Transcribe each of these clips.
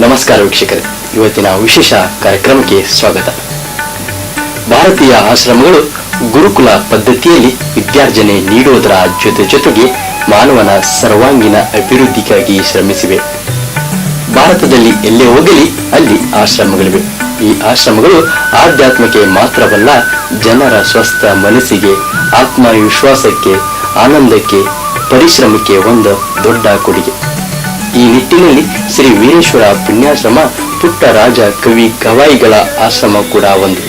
ನಮಸ್ಕಾರ ವೀಕ್ಷಕರೇ, ಇವತ್ತಿನ ವಿಶೇಷ ಕಾರ್ಯಕ್ರಮಕ್ಕೆ ಸ್ವಾಗತ. ಭಾರತೀಯ ಆಶ್ರಮಗಳು ಗುರುಕುಲ ಪದ್ಧತಿಯಲ್ಲಿ ವಿದ್ಯಾರ್ಜನೆ ನೀಡುವುದರ ಜೊತೆಗೆ ಮಾನವನ ಸರ್ವಾಂಗೀಣ ಅಭಿವೃದ್ಧಿಗಾಗಿ ಶ್ರಮಿಸಿವೆ. ಭಾರತದಲ್ಲಿ ಎಲ್ಲೇ ಹೋಗಲಿ ಅಲ್ಲಿ ಆಶ್ರಮಗಳಿವೆ. ಈ ಆಶ್ರಮಗಳು ಆಧ್ಯಾತ್ಮಕ್ಕೆ ಮಾತ್ರವಲ್ಲ, ಜನರ ಸ್ವಸ್ಥ ಮನಸ್ಸಿಗೆ, ಆತ್ಮವಿಶ್ವಾಸಕ್ಕೆ, ಆನಂದಕ್ಕೆ, ಪರಿಶ್ರಮಕ್ಕೆ ಒಂದು ದೊಡ್ಡ ಕೊಡುಗೆ. ಈ ನಿಟ್ಟಿನಲ್ಲಿ ಶ್ರೀ ವೀರೇಶ್ವರ ಪುಣ್ಯಾಶ್ರಮ ಪುಟ್ಟ ರಾಜ ಕವಿ ಗವಾಯಿಗಳ ಆಶ್ರಮ ಕೂಡ ಒಂದು.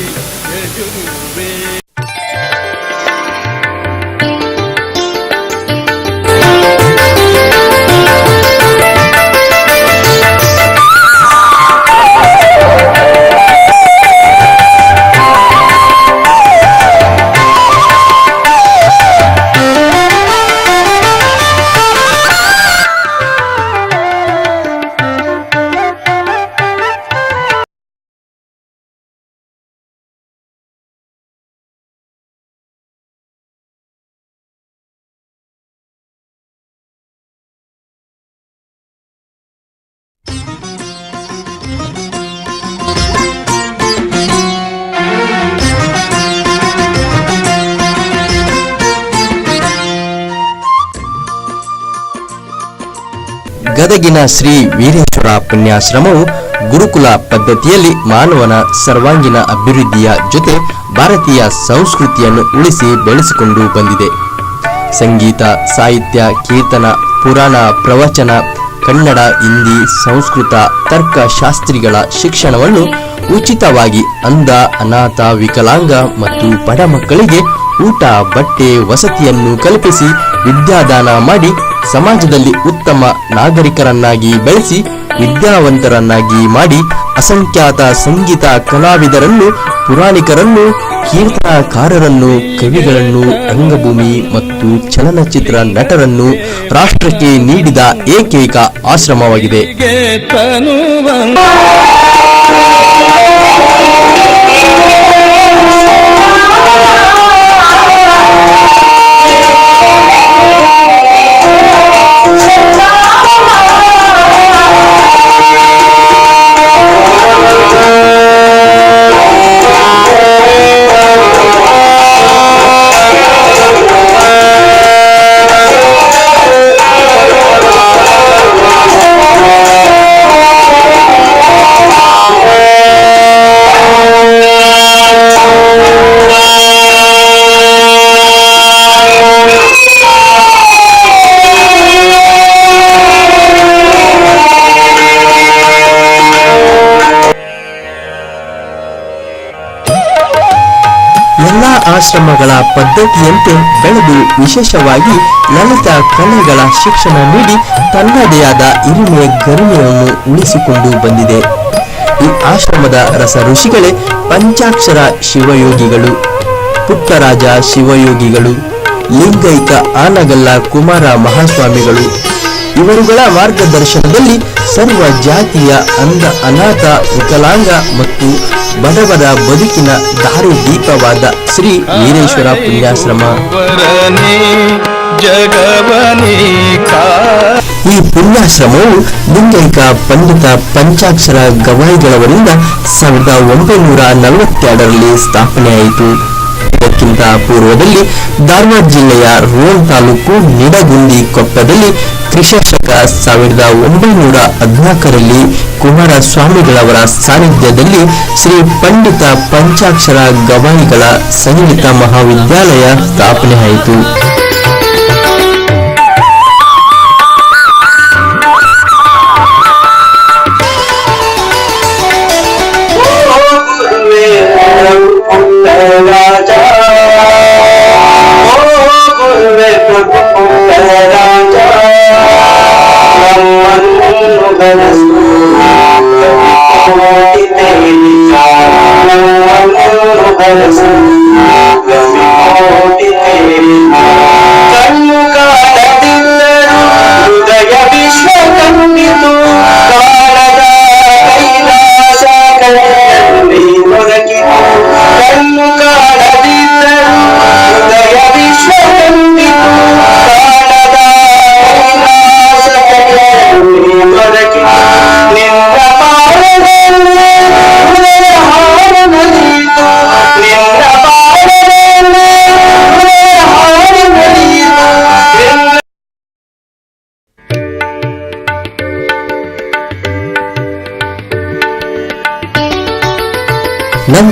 ಗದಗಿನ ಶ್ರೀ ವೀರೇಶ್ವರ ಪುಣ್ಯಾಶ್ರಮವು ಗುರುಕುಲ ಪದ್ಧತಿಯಲ್ಲಿ ಮಾನವನ ಸರ್ವಾಂಗೀಣ ಅಭಿವೃದ್ಧಿಯ ಜೊತೆ ಭಾರತೀಯ ಸಂಸ್ಕೃತಿಯನ್ನು ಉಳಿಸಿ ಬೆಳೆಸಿಕೊಂಡು ಬಂದಿದೆ. ಸಂಗೀತ, ಸಾಹಿತ್ಯ, ಕೀರ್ತನ, ಪುರಾಣ, ಪ್ರವಚನ, ಕನ್ನಡ, ಹಿಂದಿ, ಸಂಸ್ಕೃತ, ತರ್ಕಶಾಸ್ತ್ರಿಗಳ ಶಿಕ್ಷಣವನ್ನು ಉಚಿತವಾಗಿ ಅಂಧ, ಅನಾಥ, ವಿಕಲಾಂಗ ಮತ್ತು ಬಡ ಮಕ್ಕಳಿಗೆ ಊಟ, ಬಟ್ಟೆ, ವಸತಿಯನ್ನು ಕಲ್ಪಿಸಿ ವಿದ್ಯಾದಾನ ಮಾಡಿ ಸಮಾಜದಲ್ಲಿ ಉತ್ತಮ ನಾಗರಿಕರನ್ನಾಗಿ ಬೆಳೆಸಿ ವಿದ್ಯಾವಂತರನ್ನಾಗಿ ಮಾಡಿ ಅಸಂಖ್ಯಾತ ಸಂಗೀತ ಕಲಾವಿದರನ್ನು, ಪುರಾಣಿಕರನ್ನು, ಕೀರ್ತನಕಾರರನ್ನು, ಕವಿಗಳನ್ನು, ರಂಗಭೂಮಿ ಮತ್ತು ಚಲನಚಿತ್ರ ನಟರನ್ನು ರಾಷ್ಟ್ರಕ್ಕೆ ನೀಡಿದ ಏಕೈಕ ಆಶ್ರಮವಾಗಿದೆ. ಎಲ್ಲಾ ಆಶ್ರಮಗಳ ಪದ್ಧತಿಯಂತೆ ಬೆಳೆದು ವಿಶೇಷವಾಗಿ ಲಲಿತ ಕಲೆಗಳ ಶಿಕ್ಷಣ ನೀಡಿ ತನ್ನದೇ ಆದ ಹಿರಿಮೆ ಗರಿಮೆಯನ್ನು ಉಳಿಸಿಕೊಂಡು ಬಂದಿದೆ. ಈ ಆಶ್ರಮದ ರಸ ಋಷಿಗಳೇ ಪಂಚಾಕ್ಷರ ಶಿವಯೋಗಿಗಳು, ಪುಟ್ಟರಾಜ ಶಿವಯೋಗಿಗಳು, ಲಿಂಗೈಕ ಆನಗಲ್ಲ ಕುಮಾರ ಮಹಾಸ್ವಾಮಿಗಳು. ಇವರುಗಳ ಮಾರ್ಗದರ್ಶನದಲ್ಲಿ ಸರ್ವ ಜಾತಿಯ ಅಂಧ, ಅನಾಥ, ವಿಕಲಾಂಗ ಮತ್ತು ಬಡವರ ಬದುಕಿನ ದಾರಿ ದೀಪವಾದ ಶ್ರೀ ವೀರೇಶ್ವರ ಪುಣ್ಯಾಶ್ರಮ. ಈ ಪುಣ್ಯಾಶ್ರಮವು ಲಿಂಗೈಕ ಪಂಡಿತ ಪಂಚಾಕ್ಷರ ಗವಾಯಿಗಳವರಿಂದ 1942ರಲ್ಲಿ ಸ್ಥಾಪನೆಯಾಯಿತು. ಇದಕ್ಕಿಂತ ಪೂರ್ವದಲ್ಲಿ ಧಾರವಾಡ ಜಿಲ್ಲೆಯ ರೋಣ ತಾಲೂಕು ನಿಡಗುಂದಿ ಕೊಪ್ಪದಲ್ಲಿ ಕ್ರಿಶಕ 1914ರಲ್ಲಿ ಕುಮಾರಸ್ವಾಮಿಗಳವರ ಸಾನ್ನಿಧ್ಯದಲ್ಲಿ ಶ್ರೀ ಪಂಡಿತ ಪಂಚಾಕ್ಷರ ಗವಾಯಿಗಳ ಸಂಗೀತ ಮಹಾವಿದ್ಯಾಲಯ ಸ್ಥಾಪನೆಯಾಯಿತು. ನಿನ್ನ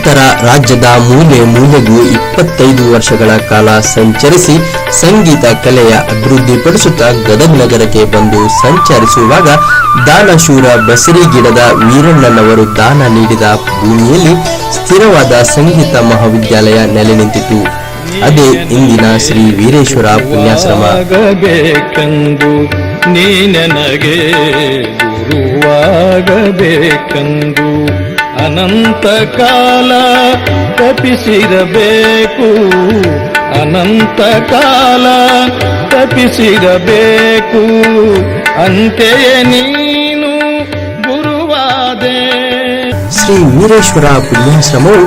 ನಂತರ ರಾಜ್ಯದ ಮೂಲೆ ಮೂಲೆಗೂ 25 ವರ್ಷಗಳ ಕಾಲ ಸಂಚರಿಸಿ ಸಂಗೀತ ಕಲೆಯ ಅಭಿವೃದ್ಧಿಪಡಿಸುತ್ತಾ ಗದಗ ನಗರಕ್ಕೆ ಬಂದು ಸಂಚರಿಸುವಾಗ ದಾನಶೂರ ಬಸರಿಗಿಡದ ವೀರಣ್ಣನವರು ದಾನ ನೀಡಿದ ಭೂಮಿಯಲ್ಲಿ ಸ್ಥಿರವಾದ ಸಂಗೀತ ಮಹಾವಿದ್ಯಾಲಯ ನೆಲೆ ನಿಂತಿತು. ಅದೇ ಇಂದಿನ ಶ್ರೀ ವೀರೇಶ್ವರ ಪುಣ್ಯಾಶ್ರಮ. ನೀ ನನಗೆ ಗುರುವಾಗಬೇಕೆಂದು ಅನಂತ ಕಾಲ ತಪಿಸಿರಬೇಕು, ಅನಂತ ಕಾಲ ತಪಿಸಿರಬೇಕು, ಅಂತೆಯೇ ನೀನು ಗುರುವಾದೆ. ಶ್ರೀ ವೀರೇಶ್ವರ ಪುಣ್ಯಾಶ್ರಮವು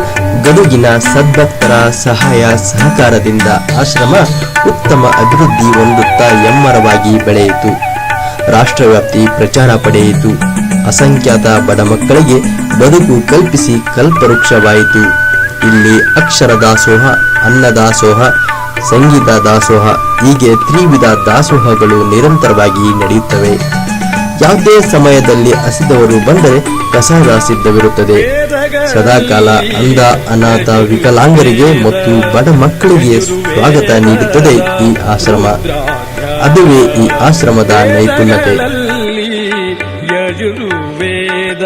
ಗದುಗಿನ ಸದ್ಭಕ್ತರ ಸಹಾಯ ಸಹಕಾರದಿಂದ ಆಶ್ರಮ ಉತ್ತಮ ಅಭಿವೃದ್ಧಿ ಹೊಂದುತ್ತಾ ಎಮ್ಮರವಾಗಿ ಬೆಳೆಯಿತು. ರಾಷ್ಟ್ರವ್ಯಾಪ್ತಿ ಪ್ರಚಾರ ಪಡೆಯಿತು. ಅಸಂಖ್ಯಾತ ಬಡ ಮಕ್ಕಳಿಗೆ ಬದುಕು ಕಲ್ಪಿಸಿ ಕಲ್ಪವೃಕ್ಷವಾಯಿತು. ಇಲ್ಲಿ ಅಕ್ಷರ ದಾಸೋಹ, ಅನ್ನದಾಸೋಹ, ಸಂಗೀತ ದಾಸೋಹ ಹೀಗೆ ತ್ರಿವಿಧ ದಾಸೋಹಗಳು ನಿರಂತರವಾಗಿ ನಡೆಯುತ್ತವೆ. ಯಾವುದೇ ಸಮಯದಲ್ಲಿ ಹಸಿದವರು ಬಂದರೆ ಪ್ರಸಾದ ಸಿದ್ಧವಿರುತ್ತದೆ. ಸದಾಕಾಲ ಅಂಧ, ಅನಾಥ, ವಿಕಲಾಂಗರಿಗೆ ಮತ್ತು ಬಡ ಮಕ್ಕಳಿಗೆ ಸ್ವಾಗತ ನೀಡುತ್ತದೆ ಈ ಆಶ್ರಮ. ಅದುವೇ ಈ ಆಶ್ರಮದ ನೈಪುಣ್ಯತೆ. ಯಜುರ್ವೇದ